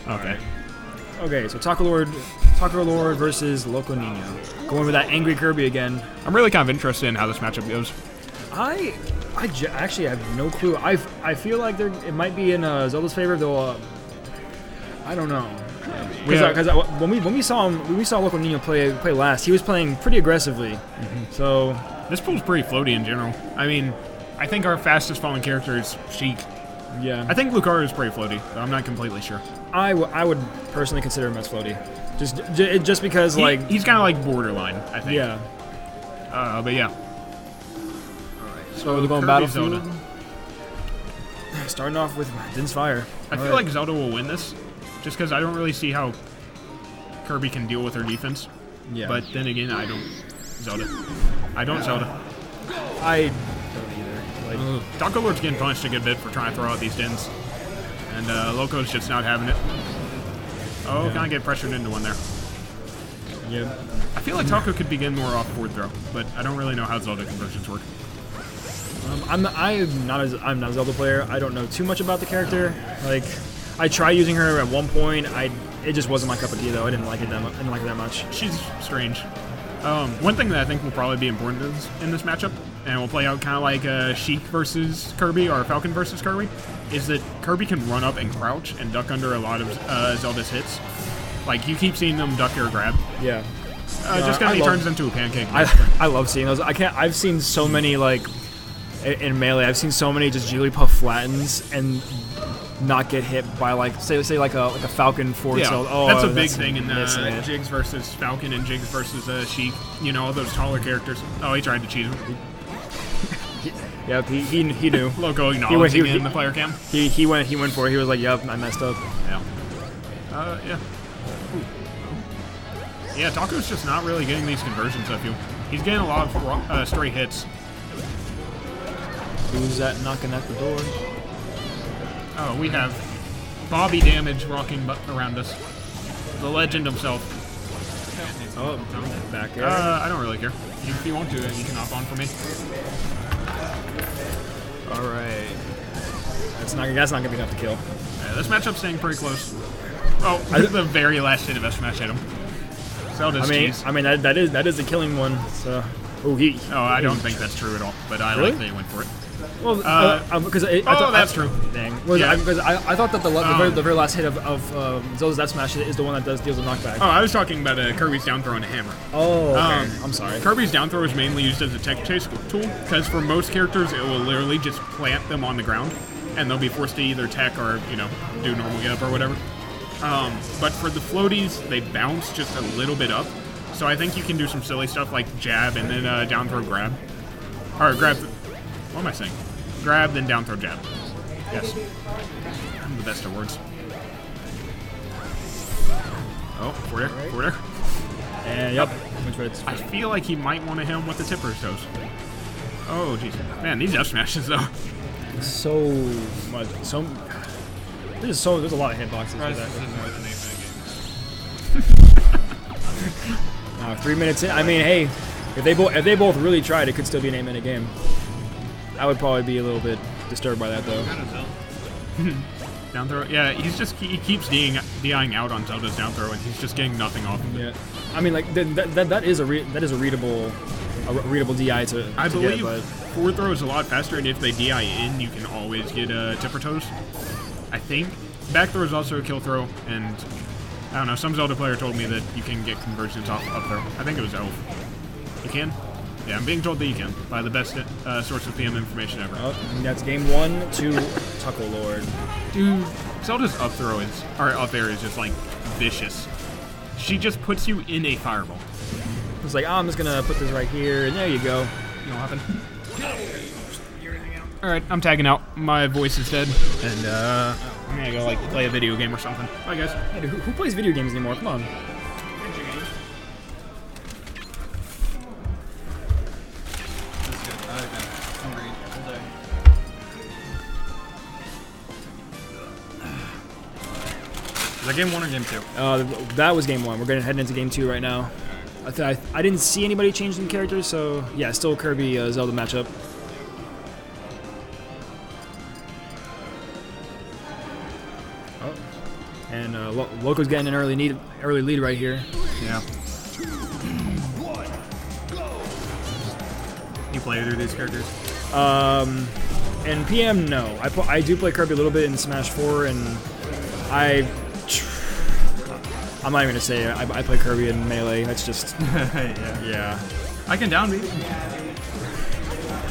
Okay. Okay, so TacoLord versus LocoNino. Going with that angry Kirby again. I'm really kind of interested in how this matchup goes. I actually have no clue. I feel like it might be in Zelda's favor, though. I don't know. Because when we saw LocoNino play last, he was playing pretty aggressively. So this pool's pretty floaty in general. I mean, I think our fastest falling character is Sheik. Yeah. I think Lucario is pretty floaty, but I'm not completely sure. I would personally consider him as floaty, just because he's kind of like borderline, I think. Yeah. But yeah. So we're going Battlefield. Starting off with Din's Fire. I feel like Zelda will win this, just because I don't really see how Kirby can deal with her defense. Yeah. But then again, I don't Zelda. I don't Zelda. I don't either. TacoLord's getting punished a good bit for trying to throw out these Dins. And Loco's just not having it. Oh, kind of get pressured into one there. Yeah. I feel like Taco could be getting more off forward throw, but I don't really know how Zelda conversions work. I'm not a Zelda player. I don't know too much about the character. Like, I tried using her at one point. It just wasn't my cup of tea though. I didn't like it that much. She's strange. One thing that I think will probably be important in this matchup, and will play out kind of like Sheik versus Kirby or Falcon versus Kirby, is that Kirby can run up and crouch and duck under a lot of Zelda's hits. Like, you keep seeing them duck or grab. Yeah. Just because he turns into a pancake. I love seeing those. I've seen so many, like, in Melee, I've seen so many just Jigglypuff flattens and not get hit by, like, say like a Falcon forward tilt. Oh, that's a big thing in Jigs versus Falcon and Jigs versus Sheik. You know, all those taller characters. Oh, he tried to cheat him. Yep, he knew. Loco acknowledging in the player cam. He went for it. He was like, "Yep, I messed up." Yeah. Yeah. Ooh. Yeah, Taco's just not really getting these conversions, I feel. He's getting a lot of stray hits. Who's that knocking at the door? Oh, we have Bobby Damage rocking around us. The legend himself. Oh, back air. I don't really care. If you want to, you can hop on for me. Alright. That's not gonna be enough to kill. Yeah, this matchup's staying pretty close. Oh, the very last hit of S-Smash hit him. Zelda's cheese. I mean that is the killing one, so... Oh, I don't think that's true at all, but I like that he went for it. Well, because that's true. Dang. Because I thought that the very last hit of Zelda's S-Smash is the one that deals the knockback. Oh, I was talking about Kirby's down throw and a hammer. Oh, okay. I'm sorry. Kirby's down throw is mainly used as a tech chase tool, because for most characters, it will literally just plant them on the ground, and they'll be forced to either tech or, do normal get up or whatever. But for the floaties, they bounce just a little bit up, so I think you can do some silly stuff like jab and then down throw grab. Or grab... What am I saying? Grab, then down throw jab. Yes. I'm the best at words. Oh, forward air. And yep. I feel like he might want to hit him with the tip of his toes. Oh, jeez. Man, these F smashes, though. So much. There's a lot of hitboxes for that. 3 minutes in. I mean, hey, if they both really tried, it could still be an 8-minute game. I would probably be a little bit disturbed by that, though. Down throw, yeah. He keeps DIing out on Zelda's down throw, and he's just getting nothing off of it. Yeah, I mean, like that is a readable DI to I believe get, but forward throw is a lot faster, and if they DI in, you can always get tipper toes. I think back throw is also a kill throw, and I don't know. Some Zelda player told me that you can get conversions off up throw. I think it was Elf. You can. Yeah, I'm being told that you can, by the best source of PM information ever. Oh, and that's game 1 to TacoLord. Dude, Zelda's up air is just, like, vicious. She just puts you in a fireball. It's like, I'm just gonna put this right here, and there you go. You know what happened? Alright, I'm tagging out. My voice is dead, and, I'm gonna go, like, play a video game or something. Bye, guys. Hey, dude, who plays video games anymore? Come on. Is that game 1 or game 2? That was game 1. We're heading into game 2 right now. I didn't see anybody changing characters, so yeah, still Kirby Zelda matchup. And Loco's getting an early lead right here. Yeah. You play either of these characters? In PM, no. I do play Kirby a little bit in Smash 4, and I'm not even gonna say it. I play Kirby in Melee. That's just yeah. I can down beat.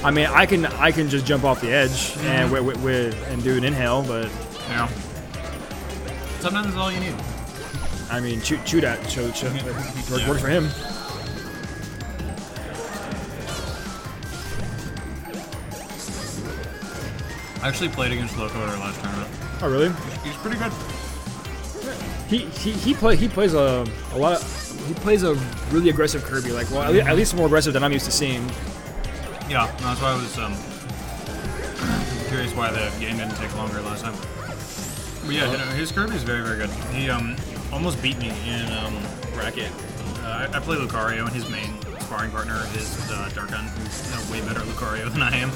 I mean, I can just jump off the edge and and do an inhale, but yeah. Sometimes that's all you need. I mean, chew that. Works for him. I actually played against Loco at our last tournament. Oh, really? He's pretty good. He plays a lot. He plays a really aggressive Kirby, like at least more aggressive than I'm used to seeing. Yeah, that's why I was curious why the game didn't take longer last time. But yeah, his Kirby is very, very good. He almost beat me in bracket. I play Lucario, and his main sparring partner is Darkon, who's a way better Lucario than I am.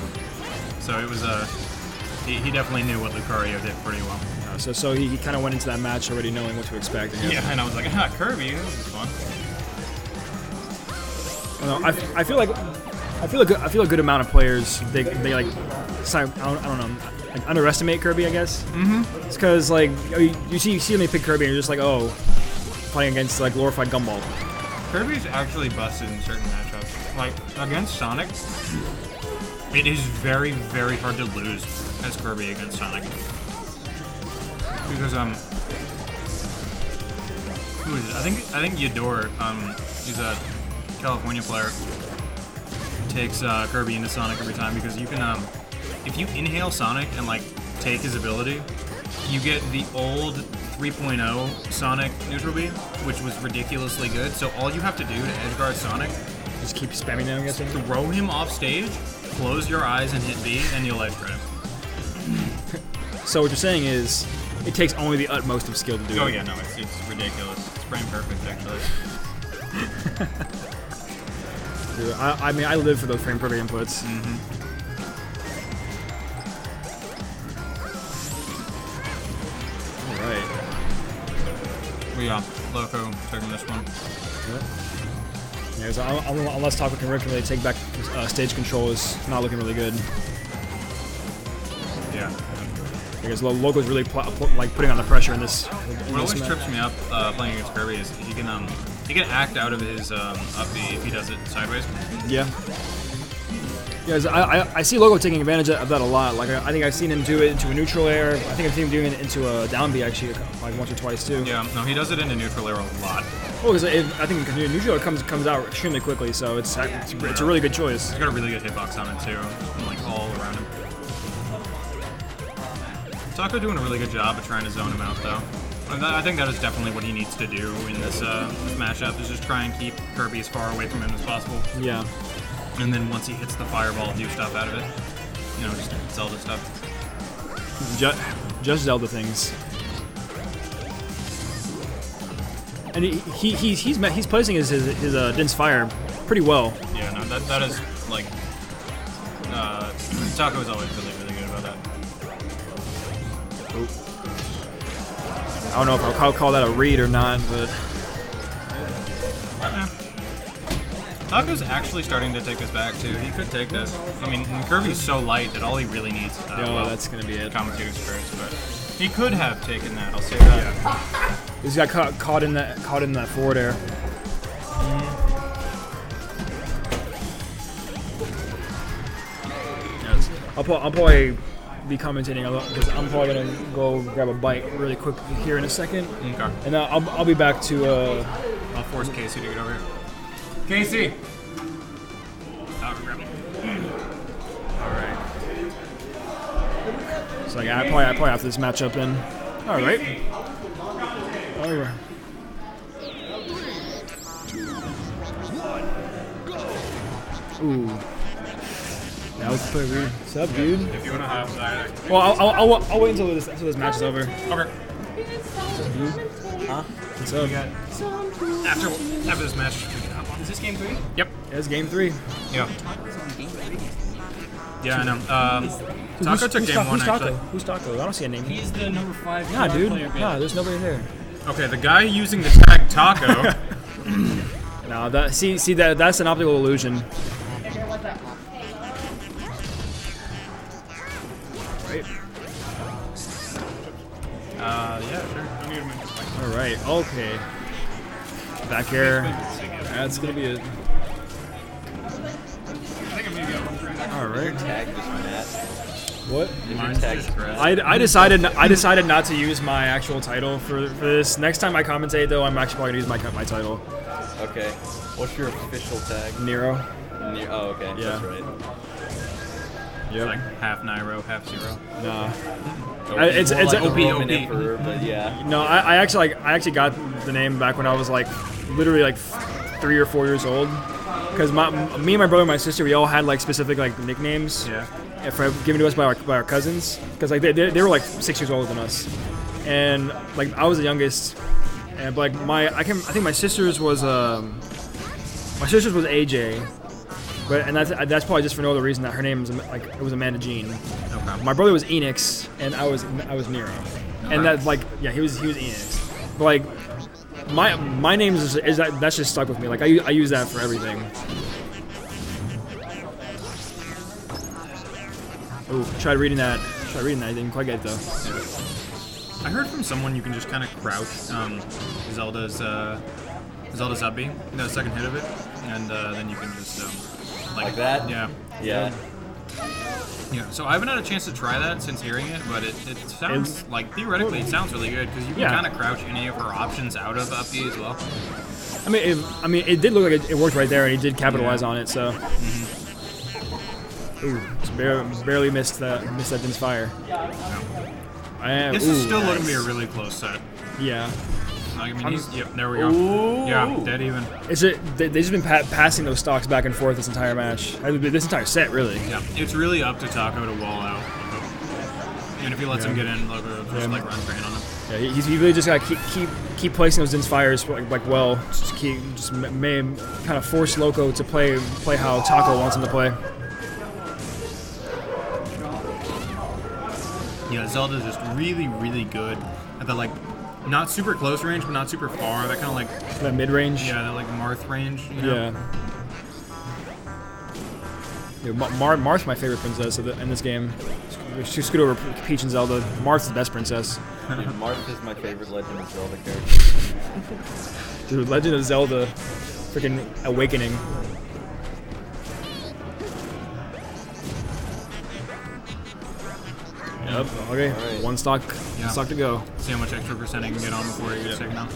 So it was he definitely knew what Lucario did pretty well. So he kind of went into that match already knowing what to expect. Yeah, and I was like, Kirby, this is fun. I feel a good amount of players they like I don't know, like underestimate Kirby, I guess. Mm-hmm. It's because like you see them pick Kirby and you're just like, oh, playing against like glorified Gumball. Kirby's actually busted in certain matchups. Like against Sonic, it is very, very hard to lose as Kirby against Sonic. Because who is it? I think Yador, he's a California player, takes Kirby into Sonic every time because you can if you inhale Sonic and like take his ability, you get the old 3.0 Sonic neutral B, which was ridiculously good. So all you have to do to edgeguard Sonic, just keep spamming them, I'm guessing. Throw him off stage, close your eyes and hit B, and you'll edgeguard him. So what you're saying is, it takes only the utmost of skill to do it. Oh yeah, no, it's ridiculous. It's frame perfect, actually. Dude, I mean, I live for those frame perfect inputs. Mm-hmm. All right. We Loco taking this one. Yep. Yeah, so unless Taco can really take back stage control, is not looking really good. Yeah. Because Loco's really like putting on the pressure in this. What always trips me up playing against Kirby is he can act out of his up B if he does it sideways. Yeah. Yeah, I see Loco taking advantage of that a lot. Like I think I've seen him do it into a neutral air. I think I've seen him doing it into a down B actually, like once or twice too. Yeah, no, he does it into neutral air a lot. Oh, because I think neutral air comes out extremely quickly, so it's a really good choice. He's got a really good hitbox on it too, and like all around him. Taco doing a really good job of trying to zone him out though. I think that is definitely what he needs to do in this matchup, is just try and keep Kirby as far away from him as possible. Yeah. And then once he hits the fireball, do stuff out of it. You know, just Zelda stuff. Just Zelda things. And he's placing his Din's Fire pretty well. Yeah, no, that is like Taco is always really, really good about that. Oh. I don't know if I'll call that a read or not, but Taco's actually starting to take this back too. He could take this. I mean, Kirby's so light that all he really needs is that's gonna be it. Commentator's curse, but he could have taken that. I'll say that. Yeah. He's got caught in that forward air. Yes. I'll probably be commentating a lot because I'm probably gonna go grab a bite really quick here in a second. Okay. And I'll be back to. I'll force Casey to get over here. Casey. All right. So I probably have this matchup in. All right. All right. Ooh. That was pretty weird. What's up, dude? If you want to have that. Well, I'll wait until this match is over. Okay. Huh? What's up? After this match, is this game 3? Yep. Yeah, it's game 3. Yeah. Yeah, I know. Taco took game 1, who's Taco? actually. Who's Taco? I don't see a name. He's the number 5 Nah, dude. player. Nah, there's nobody there. Okay, the guy using the tag Taco. No, that's an optical illusion. Right. Yeah, sure. All right. Okay. Back here. That's gonna be it. All right. Tag just Matt. What? Is your Mine's tag just grass. I decided not to use my actual title for this. Next time I commentate, though, I'm actually probably gonna use my title. Okay. What's your official tag? Nero. Oh, okay. Yeah. That's right. It's like half Nairo, half Zero. Nah. It's it's like a- a Roman OP. emperor, but yeah. No, I actually got the name back when I was like literally like 3 or 4 years old. Because me and my brother and my sister, we all had like specific like nicknames. Yeah. Given to us by our cousins. Because like they were like 6 years older than us, and like I was the youngest. And but like I think my sister's was AJ. But and that's probably just for no other reason that her name was like it was Amanda Jean. Okay. My brother was Enix and I was Nero. And that like yeah, he was Enix. But like my name is that's just stuck with me. Like I use that for everything. Oh, tried reading that. I didn't quite get it though. I heard from someone you can just kind of crouch Zelda's up B, the second hit of it, and then you can just Like that? Yeah. Yeah. Yeah. So I haven't had a chance to try that since hearing it, but it sounds like theoretically it sounds really good because you can Yeah. kind of crouch any of her options out of up B as well. I mean, it did look like it worked right there, and he did capitalize on it. So, ooh, just barely missed that Din's fire. This is still looking to be a really close set. Yeah. I mean, yep, there we go. Ooh. Yeah, dead even. They've just been passing those stocks back and forth this entire match. This entire set, really. Yeah, it's really up to Taco to wall out Loco. And if he lets him get in, Loco just like runs right on him. Yeah, he really just gotta keep placing those Din's fires like well. Just kind of force Loco to play how Taco wants him to play. Yeah, Zelda's just really, really good at the like, not super close range, but not super far. That kind of like, That mid range. yeah, that like Marth range. You know? Yeah. Yeah, Marth's my favorite princess in this game. She scoot over Peach and Zelda. Marth's the best princess. Dude, Marth is my favorite Legend of Zelda character. Dude, Legend of Zelda, freaking Awakening. Yep. Okay. Alright. One stock to go. See how much extra percent he can get on before he gets taken out.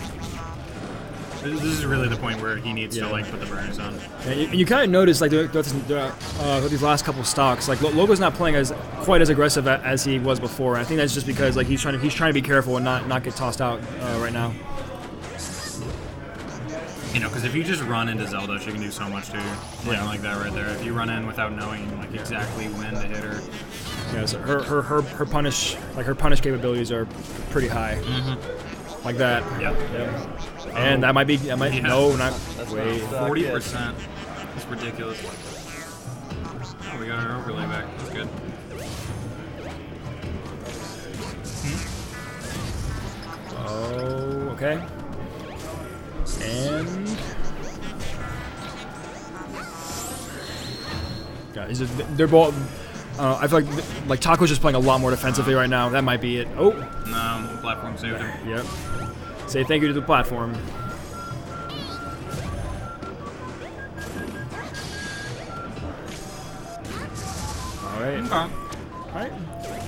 This is really the point where he needs to like put the burners on. Yeah, you kind of notice like throughout these last couple of stocks, like Loco's not playing quite as aggressive as he was before. I think that's just because like he's trying to be careful and not get tossed out right now. You know, because if you just run into Zelda, she can do so much to you. Playing like that right there. If you run in without knowing like exactly when to hit her. Yeah, so her punish capabilities are pretty high. Like that. Yep. Yeah. And that might Yeah. no, not That's wait. not 40%. It's ridiculous. Oh, we got our overlay back. That's good. Oh, okay. And yeah, they're both. I feel like Taco's just playing a lot more defensively right now. That might be it. Oh. No, the platform saved him. Yep. Say thank you to the platform. All right. Okay. All right.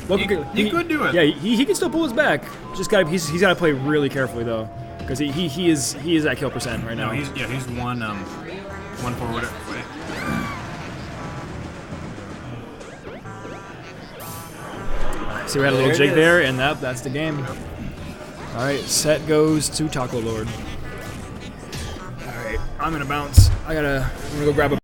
Look, He could do it. Yeah, he can still pull his back. Just he's got to play really carefully though, because he is at kill percent right now. No, he's one forward. Wait. See, we had a little jig there, and that's the game. All right, set goes to TacoLord. All right, I'm gonna bounce. I'm gonna go grab a